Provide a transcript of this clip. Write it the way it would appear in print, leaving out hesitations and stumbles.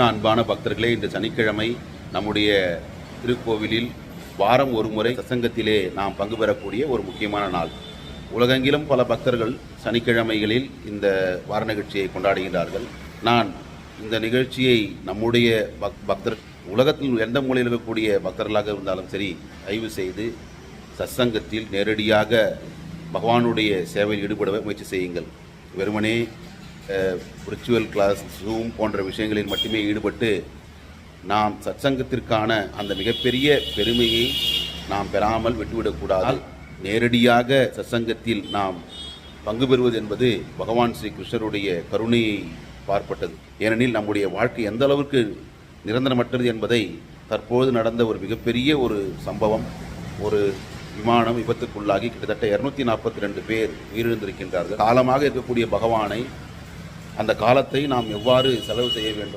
அன்பான பக்தர்களே, இன்று சனிக்கிழமை நம்முடைய திருக்கோவிலில் வாரம் ஒரு முறை சத்சங்கத்திலே நாம் பங்கு பெறக்கூடிய ஒரு முக்கியமான நாள். உலகெங்கிலும் பல பக்தர்கள் சனிக்கிழமைகளில் இந்த வார நிகழ்ச்சியை கொண்டாடுகின்றார்கள். நான் இந்த நிகழ்ச்சியை நம்முடைய பக்தர் உலகத்தில் எந்த மூலையில் இருக்கக்கூடிய பக்தர்களாக இருந்தாலும் சரி, தயவு செய்து சத்சங்கத்தில் நேரடியாக பகவானுடைய சேவையில் ஈடுபட முயற்சி செய்யுங்கள். வெறுமனே விர்ச்சுவல் கிளாஸ், ஜூம் போன்ற விஷயங்களில் மட்டுமே ஈடுபட்டு நாம் சத்சங்கத்திற்கான அந்த மிகப்பெரிய பெருமையை நாம் பெறாமல் விட்டுவிடக்கூடாது. நேரடியாக சத்சங்கத்தில் நாம் பங்கு பெறுவது என்பது பகவான் ஸ்ரீ கிருஷ்ணருடைய கருணையை பார்ப்பட்டது. ஏனெனில் நம்முடைய வாழ்க்கை எந்த அளவுக்கு நிரந்தரமற்றது என்பதை தற்போது நடந்த ஒரு மிகப்பெரிய ஒரு சம்பவம். ஒரு விமானம் விபத்துக்குள்ளாகி கிட்டத்தட்ட 242 பேர் உயிரிழந்திருக்கின்றார்கள். காலமாக இருக்கக்கூடிய பகவானை, அந்த காலத்தை நாம் எவ்வாறு செலவு செய்ய வேண்டும்